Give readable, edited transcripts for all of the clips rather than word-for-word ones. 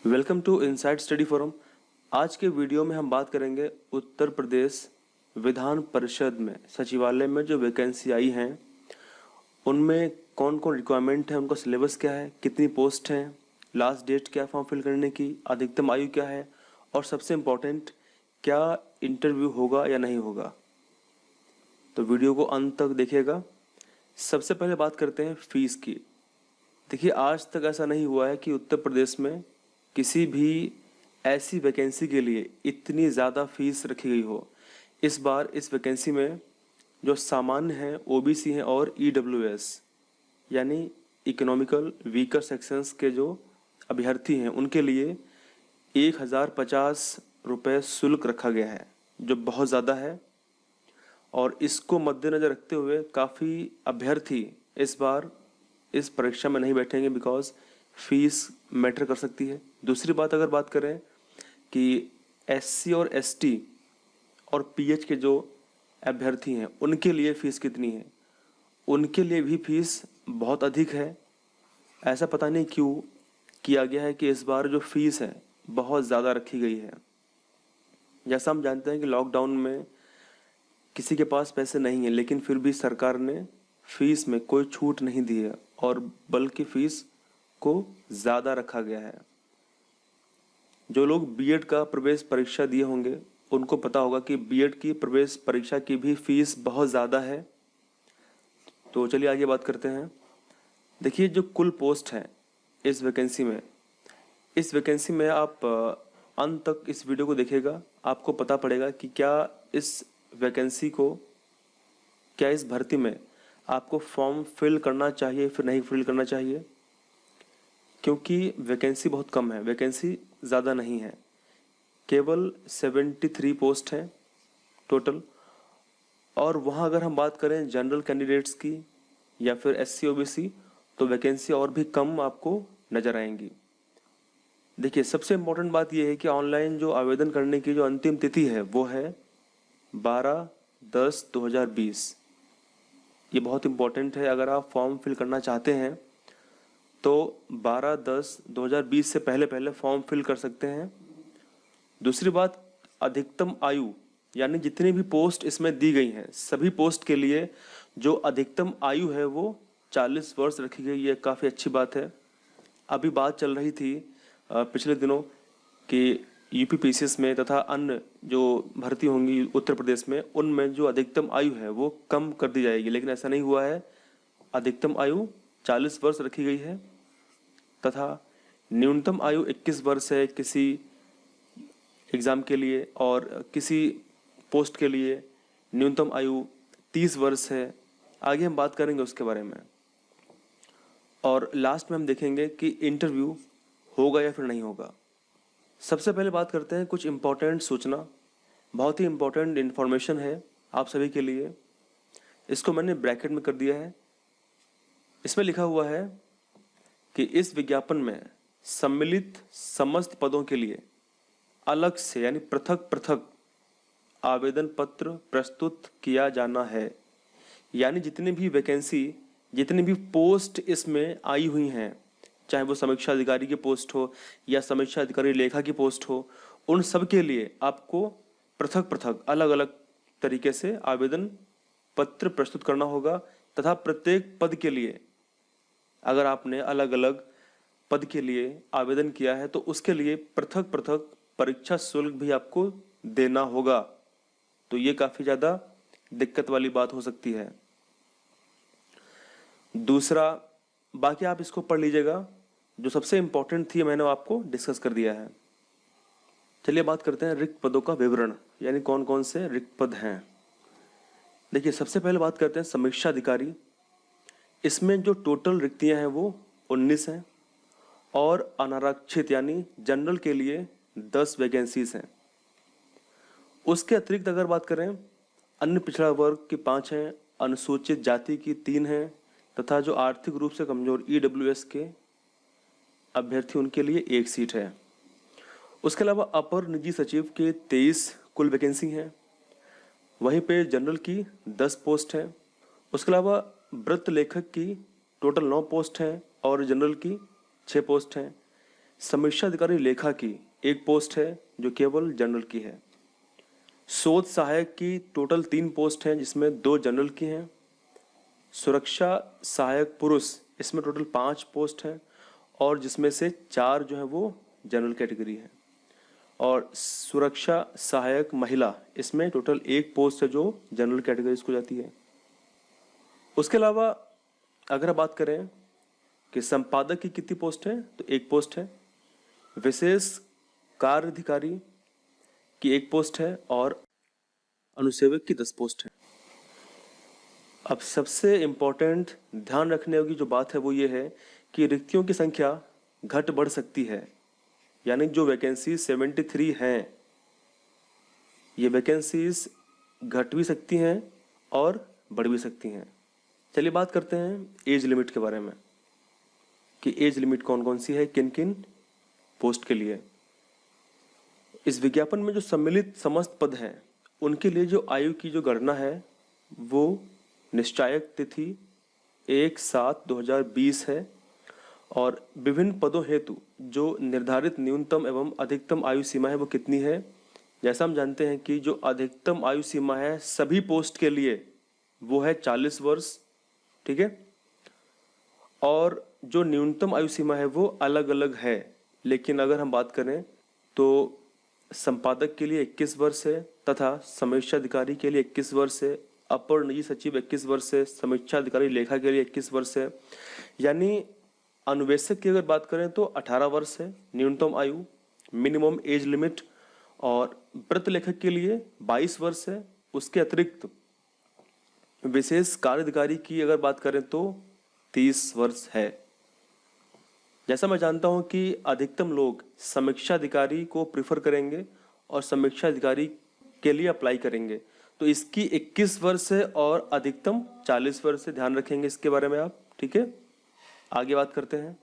Welcome to inside study forum. आज के video में हम बात करेंगे उत्तर प्रदेश विधान परिषद में सचिवालय में जो वैकेंसी आई हैं उनमें कौन कौन रिक्वायरमेंट है, उनका सिलेबस क्या है, कितनी पोस्ट हैं, लास्ट डेट क्या फॉर्म फिल करने की, अधिकतम आयु क्या है और सबसे इम्पोर्टेंट क्या इंटरव्यू होगा या नहीं होगा। तो वीडियो को अंत तक देखिएगा। सबसे पहले बात करते हैं फीस की। देखिए, आज तक ऐसा नहीं हुआ है कि उत्तर प्रदेश में किसी भी ऐसी वैकेंसी के लिए इतनी ज़्यादा फीस रखी गई हो। इस बार इस वैकेंसी में जो सामान्य हैं, ओबीसी हैं और ईडब्ल्यूएस यानी इकोनॉमिकल वीकर सेक्शंस के जो अभ्यर्थी हैं उनके लिए 1050 रुपये शुल्क रखा गया है, जो बहुत ज़्यादा है। और इसको मद्देनज़र रखते हुए काफ़ी अभ्यर्थी इस बार इस परीक्षा में नहीं बैठेंगे, बिकॉज फीस मैटर कर सकती है। दूसरी बात, अगर बात करें कि एससी और एसटी और पीएच के जो अभ्यर्थी हैं उनके लिए फ़ीस कितनी है, उनके लिए भी फीस बहुत अधिक है। ऐसा पता नहीं क्यों किया गया है कि इस बार जो फीस है बहुत ज़्यादा रखी गई है। जैसा हम जानते हैं कि लॉकडाउन में किसी के पास पैसे नहीं है, लेकिन फिर भी सरकार ने फीस में कोई छूट नहीं दी है और बल्कि फीस को ज़्यादा रखा गया है। जो लोग बीएड का प्रवेश परीक्षा दिए होंगे उनको पता होगा कि बीएड की प्रवेश परीक्षा की भी फीस बहुत ज़्यादा है। तो चलिए आगे बात करते हैं। देखिए, जो कुल पोस्ट है इस वैकेंसी में आप अंत तक इस वीडियो को देखिएगा, आपको पता पड़ेगा कि क्या इस भर्ती में आपको फॉर्म फिल करना चाहिए फिर नहीं फिल करना चाहिए, क्योंकि वैकेंसी बहुत कम है, वैकेंसी ज़्यादा नहीं है, केवल 73 पोस्ट हैं टोटल। और वहाँ अगर हम बात करें जनरल कैंडिडेट्स की या फिर एससी ओबीसी तो वैकेंसी और भी कम आपको नज़र आएंगी। देखिए, सबसे इम्पोर्टेंट बात यह है कि ऑनलाइन जो आवेदन करने की जो अंतिम तिथि है वो है 12/10/2020। ये बहुत इम्पोर्टेंट है। अगर आप फॉर्म फिल करना चाहते हैं तो 12/10/2020 से पहले पहले फॉर्म फिल कर सकते हैं। दूसरी बात, अधिकतम आयु यानी जितनी भी पोस्ट इसमें दी गई हैं सभी पोस्ट के लिए जो अधिकतम आयु है वो 40 वर्ष रखी गई है। काफ़ी अच्छी बात है। अभी बात चल रही थी पिछले दिनों कि यूपीपीसीएस में तथा अन्य जो भर्ती होंगी उत्तर प्रदेश में उनमें जो अधिकतम आयु है वो कम कर दी जाएगी, लेकिन ऐसा नहीं हुआ है। अधिकतम आयु 40 वर्ष रखी गई है तथा न्यूनतम आयु 21 वर्ष है किसी एग्ज़ाम के लिए और किसी पोस्ट के लिए न्यूनतम आयु 30 वर्ष है। आगे हम बात करेंगे उसके बारे में। और लास्ट में हम देखेंगे कि इंटरव्यू होगा या फिर नहीं होगा। सबसे पहले बात करते हैं कुछ इम्पोर्टेंट सूचना, बहुत ही इम्पोर्टेंट इन्फॉर्मेशन है आप सभी के लिए। इसको मैंने ब्रैकेट में कर दिया है। इसमें लिखा हुआ है कि इस विज्ञापन में सम्मिलित समस्त पदों के लिए अलग से यानी पृथक पृथक आवेदन पत्र प्रस्तुत किया जाना है। यानी जितनी भी वैकेंसी, जितनी भी पोस्ट इसमें आई हुई हैं, चाहे वो समीक्षा अधिकारी की पोस्ट हो या समीक्षा अधिकारी लेखा की पोस्ट हो, उन सब के लिए आपको पृथक पृथक अलग अलग तरीके से आवेदन पत्र प्रस्तुत करना होगा तथा प्रत्येक पद के लिए अगर आपने अलग अलग पद के लिए आवेदन किया है तो उसके लिए पृथक पृथक परीक्षा शुल्क भी आपको देना होगा। तो ये काफ़ी ज़्यादा दिक्कत वाली बात हो सकती है। दूसरा, बाकी आप इसको पढ़ लीजिएगा, जो सबसे इम्पोर्टेंट थी मैंने आपको डिस्कस कर दिया है। चलिए बात करते हैं रिक्त पदों का विवरण, यानी कौन कौन से रिक्त पद हैं। देखिए, सबसे पहले बात करते हैं समीक्षा अधिकारी। इसमें जो टोटल रिक्तियां हैं वो 19 हैं और अनारक्षित यानी जनरल के लिए 10 वैकेंसीज हैं। उसके अतिरिक्त अगर बात करें, अन्य पिछड़ा वर्ग की 5 हैं, अनुसूचित जाति की 3 हैं तथा जो आर्थिक रूप से कमजोर ईडब्ल्यूएस के अभ्यर्थी उनके लिए 1 सीट है। उसके अलावा अपर निजी सचिव के 23 कुल वैकेंसी हैं। वहीं पे जनरल की 10 पोस्ट हैं। उसके अलावा वृत्त लेखक की टोटल 9 पोस्ट हैं और जनरल की 6 पोस्ट हैं। समीक्षा अधिकारी लेखा की एक पोस्ट है जो केवल जनरल की है। शोध सहायक की टोटल 3 पोस्ट हैं जिसमें 2 जनरल की हैं। सुरक्षा सहायक पुरुष इसमें टोटल 5 पोस्ट हैं और जिसमें से 4 जो है वो जनरल कैटेगरी है। और सुरक्षा सहायक महिला इसमें टोटल 1 पोस्ट है जो जनरल कैटेगरी को जाती है। उसके अलावा अगर आप बात करें कि संपादक की कितनी पोस्ट है, तो 1 पोस्ट है। विशेष कार्य अधिकारी की 1 पोस्ट है और अनुसेवक की 10 पोस्ट है। अब सबसे इम्पोर्टेंट ध्यान रखने योग्य जो बात है वो ये है कि रिक्तियों की संख्या घट बढ़ सकती है, यानी जो वैकेंसी 73 हैं ये वैकेंसीज घट भी सकती हैं और बढ़ भी सकती हैं। चलिए बात करते हैं एज लिमिट के बारे में कि एज लिमिट कौन कौन सी है किन किन पोस्ट के लिए। इस विज्ञापन में जो सम्मिलित समस्त पद हैं उनके लिए जो आयु की जो गणना है वो निश्चायक तिथि 1/7/2020 है और विभिन्न पदों हेतु जो निर्धारित न्यूनतम एवं अधिकतम आयु सीमा है वो कितनी है। जैसा हम जानते हैं कि जो अधिकतम आयु सीमा है सभी पोस्ट के लिए वो है 40 वर्ष, ठीक है। और जो न्यूनतम आयु सीमा है वो अलग अलग है, लेकिन अगर हम बात करें तो संपादक के लिए 21 वर्ष है तथा समीक्षा अधिकारी के लिए 21 वर्ष है, अपर निजी सचिव 21 वर्ष है, समीक्षा अधिकारी लेखा के लिए 21 वर्ष है। यानी अनुवेशक की अगर बात करें तो 18 वर्ष है न्यूनतम आयु, मिनिमम एज लिमिट। और व्रत लेखक के लिए 22 वर्ष है। उसके अतिरिक्त विशेष कार्य अधिकारी की अगर बात करें तो 30 वर्ष है। जैसा मैं जानता हूं कि अधिकतम लोग समीक्षा अधिकारी को प्रिफर करेंगे और समीक्षा अधिकारी के लिए अप्लाई करेंगे, तो इसकी 21 वर्ष है और अधिकतम 40 वर्ष से ध्यान रखेंगे इसके बारे में आप, ठीक है। आगे बात करते हैं।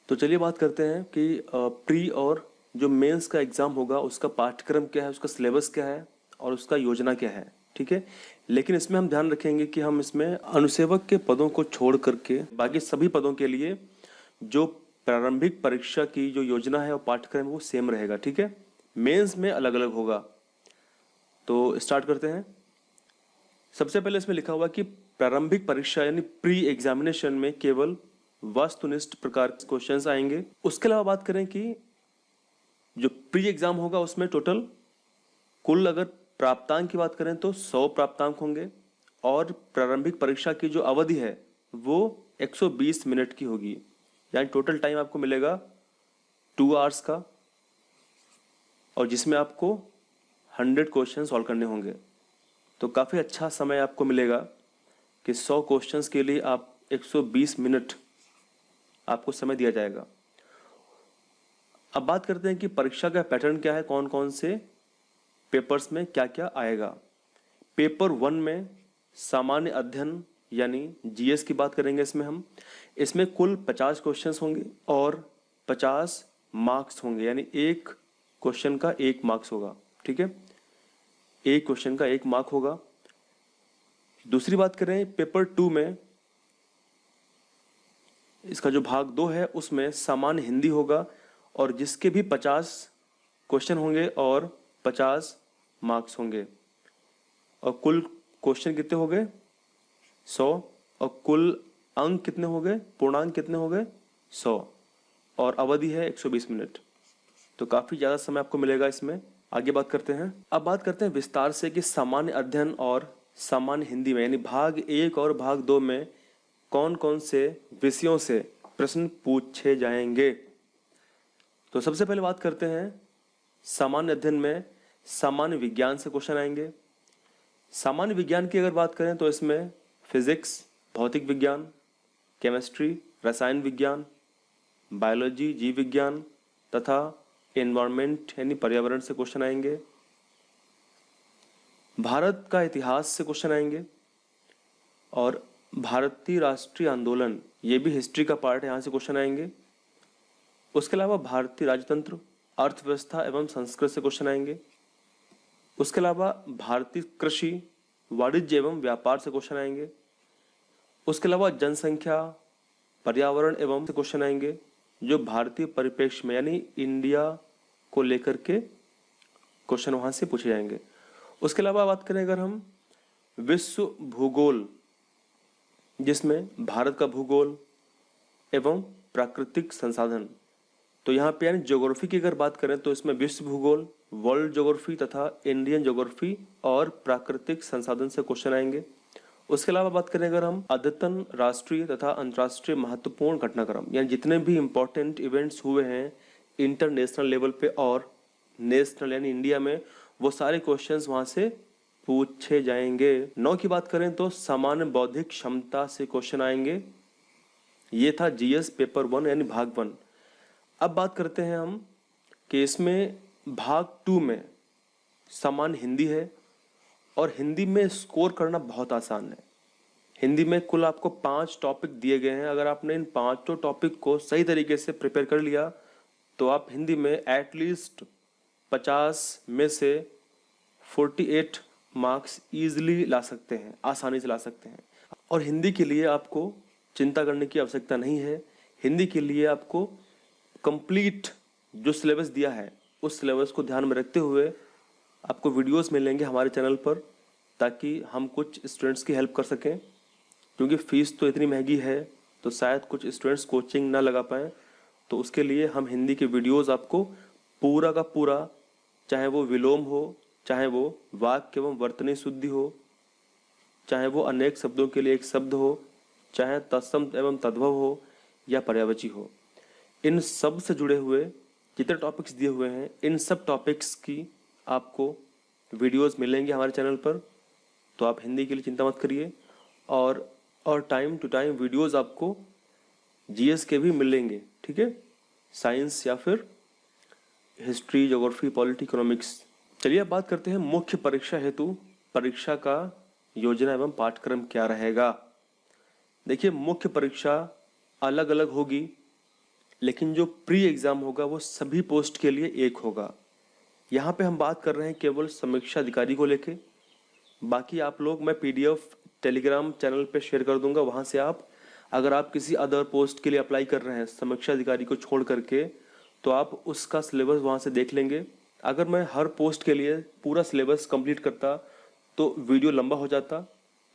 तो चलिए बात करते हैं कि प्री और जो मेंस का एग्जाम होगा उसका पाठ्यक्रम क्या है, उसका सिलेबस क्या है और उसका योजना क्या है, ठीक है। लेकिन इसमें हम ध्यान रखेंगे कि हम इसमें अनुसेवक के पदों को छोड़ करके बाकी सभी पदों के लिए जो प्रारंभिक परीक्षा की जो योजना है और पाठ्यक्रम वो सेम रहेगा, ठीक है। मेंस में अलग अलग होगा। तो स्टार्ट करते हैं। सबसे पहले इसमें लिखा हुआ कि प्रारंभिक परीक्षा यानी प्री एग्जामिनेशन में केवल वस्तुनिष्ठ प्रकार के क्वेश्चंस आएंगे। उसके अलावा बात करें कि जो प्री एग्जाम होगा उसमें टोटल कुल अगर प्राप्तांक की बात करें तो 100 प्राप्तांक होंगे और प्रारंभिक परीक्षा की जो अवधि है वो 120 मिनट की होगी, यानी टोटल टाइम आपको मिलेगा 2 आवर्स का, और जिसमें आपको 100 क्वेश्चन सॉल्व करने होंगे। तो काफ़ी अच्छा समय आपको मिलेगा कि 100 क्वेश्चंस के लिए आप 120 मिनट आपको समय दिया जाएगा। अब बात करते हैं कि परीक्षा का पैटर्न क्या है, कौन कौन से पेपर्स में क्या क्या आएगा। पेपर 1 में सामान्य अध्ययन यानी जीएस की बात करेंगे। इसमें कुल 50 क्वेश्चंस होंगे और 50 मार्क्स होंगे, यानी एक क्वेश्चन का 1 मार्क्स होगा, ठीक है। एक क्वेश्चन का 1 मार्क होगा। दूसरी बात करें पेपर 2 में, इसका जो भाग 2 है उसमें सामान्य हिंदी होगा और जिसके भी 50 क्वेश्चन होंगे और 50 मार्क्स होंगे। और कुल क्वेश्चन कितने हो गए 100, और कुल अंक कितने हो गए, पूर्णांक कितने हो गए 100, और अवधि है 120 मिनट। तो काफ़ी ज़्यादा समय आपको मिलेगा इसमें। आगे बात करते हैं। अब बात करते हैं विस्तार से कि सामान्य अध्ययन और सामान्य हिंदी में यानी भाग 1 और भाग 2 में कौन कौन से विषयों से प्रश्न पूछे जाएंगे। तो सबसे पहले बात करते हैं सामान्य अध्ययन में सामान्य विज्ञान से क्वेश्चन आएंगे। सामान्य विज्ञान की अगर बात करें तो इसमें फिजिक्स, भौतिक विज्ञान, केमिस्ट्री, रसायन विज्ञान, बायोलॉजी, जीव विज्ञान तथा एनवायरनमेंट यानी पर्यावरण से क्वेश्चन आएंगे। भारत का इतिहास से क्वेश्चन आएंगे और भारतीय राष्ट्रीय आंदोलन ये भी हिस्ट्री का पार्ट है, यहाँ से क्वेश्चन आएंगे। उसके अलावा भारतीय राजतंत्र, अर्थव्यवस्था एवं संस्कृत से क्वेश्चन आएंगे। उसके अलावा भारतीय कृषि, वाणिज्य एवं व्यापार से क्वेश्चन आएंगे। उसके अलावा जनसंख्या, पर्यावरण एवं से क्वेश्चन आएंगे। जो भारतीय परिप्रेक्ष्य में यानी इंडिया को लेकर के क्वेश्चन वहां से पूछे जाएंगे। उसके अलावा बात करें अगर हम विश्व भूगोल, जिसमें भारत का भूगोल एवं प्राकृतिक संसाधन, तो यहाँ पे यानी ज्योग्राफी की अगर बात करें तो इसमें विश्व भूगोल, वर्ल्ड ज्योग्राफी तथा इंडियन ज्योग्राफी और प्राकृतिक संसाधन से क्वेश्चन आएंगे। उसके अलावा बात करें अगर हम अद्यतन राष्ट्रीय तथा अंतर्राष्ट्रीय महत्वपूर्ण घटनाक्रम, यानी जितने भी इंपॉर्टेंट इवेंट्स हुए हैं इंटरनेशनल लेवल पे और नेशनल यानी इंडिया में, वो सारे क्वेश्चंस वहां से पूछे जाएंगे। 9 की बात करें तो सामान्य बौद्धिक क्षमता से क्वेश्चन आएंगे। ये था जीएस पेपर 1 यानी भाग 1। अब बात करते हैं हम कि इसमें भाग 2 में सामान्य हिंदी है और हिंदी में स्कोर करना बहुत आसान है। हिंदी में कुल आपको 5 टॉपिक दिए गए हैं। अगर आपने इन 5 टॉपिक को सही तरीके से प्रिपेयर कर लिया तो आप हिंदी में एटलीस्ट 50 में से 48 मार्क्स इजीली ला सकते हैं, आसानी से ला सकते हैं। और हिंदी के लिए आपको चिंता करने की आवश्यकता नहीं है। हिंदी के लिए आपको कंप्लीट जो सिलेबस दिया है उस सिलेबस को ध्यान में रखते हुए आपको वीडियोस मिलेंगे हमारे चैनल पर, ताकि हम कुछ स्टूडेंट्स की हेल्प कर सकें। क्योंकि फीस तो इतनी महंगी है तो शायद कुछ स्टूडेंट्स कोचिंग ना लगा पाएँ, तो उसके लिए हम हिंदी के वीडियोस आपको पूरा का पूरा, चाहे वो विलोम हो, चाहे वो वाक्य एवं वर्तनी शुद्धि हो, चाहे वो अनेक शब्दों के लिए एक शब्द हो, चाहे तत्सम एवं तद्भव हो या पर्यायवाची हो, इन सब से जुड़े हुए जितने टॉपिक्स दिए हुए हैं इन सब टॉपिक्स की आपको वीडियोस मिलेंगे हमारे चैनल पर। तो आप हिंदी के लिए चिंता मत करिए। और टाइम टू टाइम वीडियोस आपको जीएस के भी मिलेंगे, ठीक है, साइंस या फिर हिस्ट्री, ज्योग्राफी, पॉलिटी, इकोनॉमिक्स। चलिए अब बात करते हैं मुख्य परीक्षा हेतु परीक्षा का योजना एवं पाठ्यक्रम क्या रहेगा। देखिए, मुख्य परीक्षा अलग अलग होगी, लेकिन जो प्री एग्जाम होगा वो सभी पोस्ट के लिए एक होगा। यहाँ पे हम बात कर रहे हैं केवल समीक्षा अधिकारी को लेके। बाकी आप लोग, मैं पीडीएफ टेलीग्राम चैनल पे शेयर कर दूंगा, वहाँ से आप अगर आप किसी अदर पोस्ट के लिए अप्लाई कर रहे हैं समीक्षा अधिकारी को छोड़ करके, तो आप उसका सिलेबस वहाँ से देख लेंगे। अगर मैं हर पोस्ट के लिए पूरा सिलेबस कंप्लीट करता तो वीडियो लंबा हो जाता,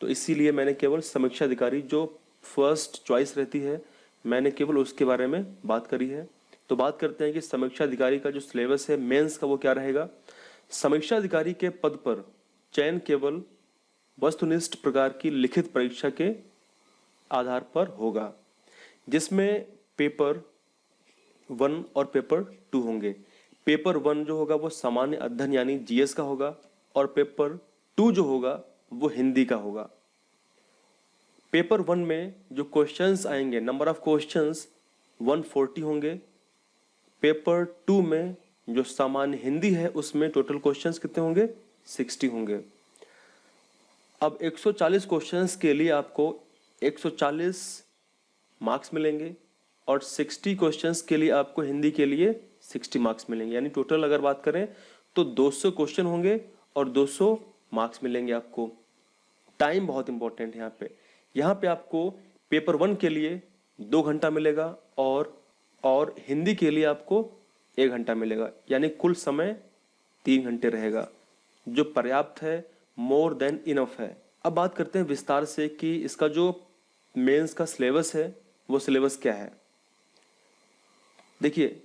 तो इसीलिए मैंने केवल समीक्षा अधिकारी जो फर्स्ट चॉइस रहती है, मैंने केवल उसके बारे में बात करी है। तो बात करते हैं कि समीक्षा अधिकारी का जो सिलेबस है मेंस का वो क्या रहेगा। समीक्षा अधिकारी के पद पर चयन केवल वस्तुनिष्ठ प्रकार की लिखित परीक्षा के आधार पर होगा, जिसमें पेपर 1 और पेपर 2 होंगे। पेपर 1 जो होगा वो सामान्य अध्ययन यानी जीएस का होगा, और पेपर 2 जो होगा वो हिंदी का होगा। पेपर 1 में जो क्वेश्चंस आएंगे, नंबर ऑफ क्वेश्चंस 140 होंगे। पेपर 2 में जो सामान्य हिंदी है उसमें टोटल क्वेश्चंस कितने होंगे, 60 होंगे। अब 140 क्वेश्चंस के लिए आपको 140 मार्क्स मिलेंगे और 60 क्वेश्चंस के लिए आपको हिंदी के लिए 60 मार्क्स मिलेंगे। यानी टोटल अगर बात करें तो 200 क्वेश्चन होंगे और 200 मार्क्स मिलेंगे आपको। टाइम बहुत इंपॉर्टेंट है यहाँ पे आपको पेपर 1 के लिए 2 घंटा मिलेगा और हिंदी के लिए आपको 1 घंटा मिलेगा, यानी कुल समय 3 घंटे रहेगा, जो पर्याप्त है, मोर देन इनफ है। अब बात करते हैं विस्तार से कि इसका जो मेंस का सिलेबस है वो सिलेबस क्या है। देखिए,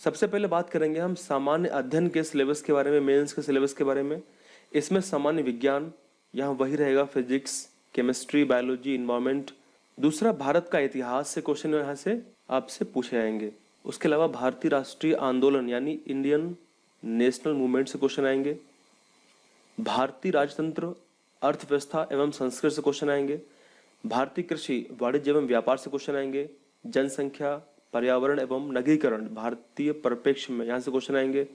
सबसे पहले बात करेंगे हम सामान्य अध्ययन के सिलेबस के बारे में, मेंस के सिलेबस के बारे में। इसमें सामान्य विज्ञान, यहाँ वही रहेगा, फिजिक्स, केमिस्ट्री, बायोलॉजी, इन्वायरमेंट। दूसरा, भारत का इतिहास से क्वेश्चन यहाँ से आपसे पूछे जाएंगे। उसके अलावा भारतीय राष्ट्रीय आंदोलन यानी इंडियन नेशनल मूवमेंट से क्वेश्चन आएंगे। भारतीय राजतंत्र, अर्थव्यवस्था एवं संस्कृति से क्वेश्चन आएंगे। भारतीय कृषि, वाणिज्य एवं व्यापार से क्वेश्चन आएंगे। जनसंख्या, पर्यावरण एवं नगरीकरण भारतीय परिप्रेक्ष्य में, यहाँ से क्वेश्चन आएंगे।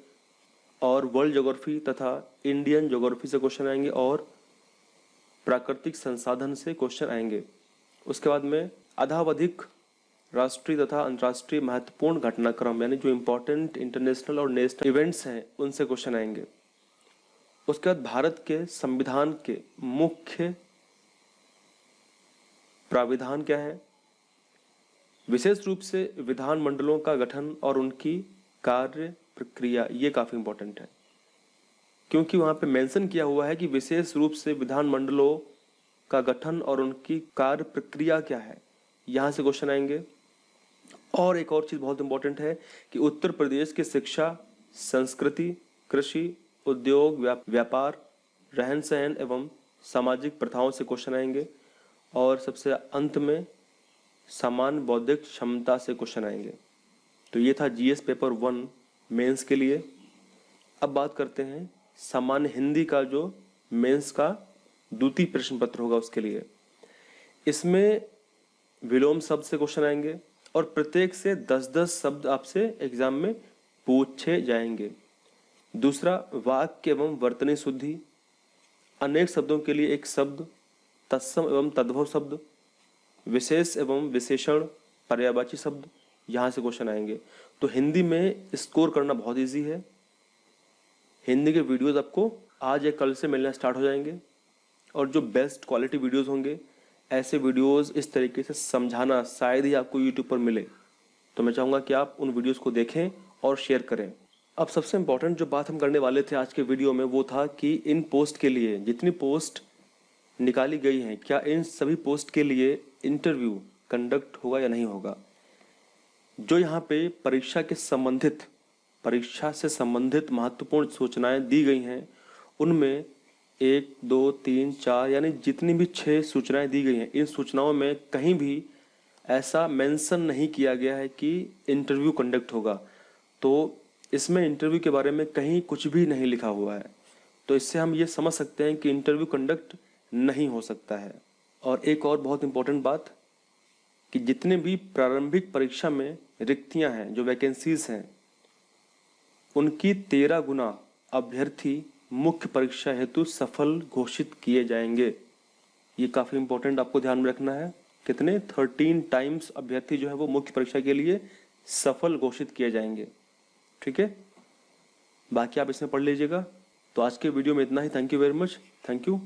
और वर्ल्ड ज्योग्राफी तथा इंडियन ज्योग्राफी से क्वेश्चन आएंगे और प्राकृतिक संसाधन से क्वेश्चन आएंगे। उसके बाद में अद्यावधिक राष्ट्रीय तथा अंतर्राष्ट्रीय महत्वपूर्ण घटनाक्रम यानी जो इंपॉर्टेंट इंटरनेशनल और नेशनल इवेंट्स हैं उनसे क्वेश्चन आएंगे। उसके बाद भारत के संविधान के मुख्य प्राविधान क्या है, विशेष रूप से विधानमंडलों का गठन और उनकी कार्य प्रक्रिया, ये काफी इंपॉर्टेंट है क्योंकि वहां पे मेंशन किया हुआ है कि विशेष रूप से विधानमंडलों का गठन और उनकी कार्य प्रक्रिया क्या है, यहां से क्वेश्चन आएंगे। और एक और चीज बहुत इंपॉर्टेंट है कि उत्तर प्रदेश की शिक्षा, संस्कृति, कृषि, उद्योग, व्यापार, रहन सहन एवं सामाजिक प्रथाओं से क्वेश्चन आएंगे। और सबसे अंत में समान बौद्धिक क्षमता से क्वेश्चन आएंगे। तो ये था जीएस पेपर 1 मेंस के लिए। अब बात करते हैं सामान्य हिंदी का जो मेंस का द्वितीय प्रश्न पत्र होगा उसके लिए। इसमें विलोम शब्द से क्वेश्चन आएंगे और प्रत्येक से 10-10 शब्द आपसे एग्जाम में पूछे जाएंगे। दूसरा, वाक्य एवं वर्तनी शुद्धि, अनेक शब्दों के लिए एक शब्द, तत्सम एवं तद्भव शब्द, विशेष एवं विशेषण, पर्यायवाची शब्द, यहाँ से क्वेश्चन आएंगे। तो हिंदी में स्कोर करना बहुत इजी है। हिंदी के वीडियोस आपको आज या कल से मिलना स्टार्ट हो जाएंगे और जो बेस्ट क्वालिटी वीडियोस होंगे, ऐसे वीडियोस इस तरीके से समझाना शायद ही आपको यूट्यूब पर मिले। तो मैं चाहूँगा कि आप उन वीडियोस को देखें और शेयर करें। अब सबसे इम्पोर्टेंट जो बात हम करने वाले थे आज के वीडियो में वो था कि इन पोस्ट के लिए जितनी पोस्ट निकाली गई हैं, क्या इन सभी पोस्ट के लिए इंटरव्यू कंडक्ट होगा या नहीं होगा। जो यहाँ पे परीक्षा से संबंधित महत्वपूर्ण सूचनाएं दी गई हैं, उनमें 1, 2, 3, 4 यानी जितनी भी 6 सूचनाएं दी गई हैं, इन सूचनाओं में कहीं भी ऐसा मेंशन नहीं किया गया है कि इंटरव्यू कंडक्ट होगा। तो इसमें इंटरव्यू के बारे में कहीं कुछ भी नहीं लिखा हुआ है। तो इससे हम ये समझ सकते हैं कि इंटरव्यू कंडक्ट नहीं हो सकता है। और एक और बहुत इंपॉर्टेंट बात कि जितने भी प्रारंभिक परीक्षा में रिक्तियां हैं, जो वैकेंसीज हैं, उनकी 13 गुना अभ्यर्थी मुख्य परीक्षा हेतु सफल घोषित किए जाएंगे। ये काफी इंपॉर्टेंट आपको ध्यान में रखना है। कितने 13 टाइम्स अभ्यर्थी जो है वो मुख्य परीक्षा के लिए सफल घोषित किए जाएंगे। ठीक है, बाकी आप इसमें पढ़ लीजिएगा। तो आज के वीडियो में इतना ही। Thank you very much. Thank you.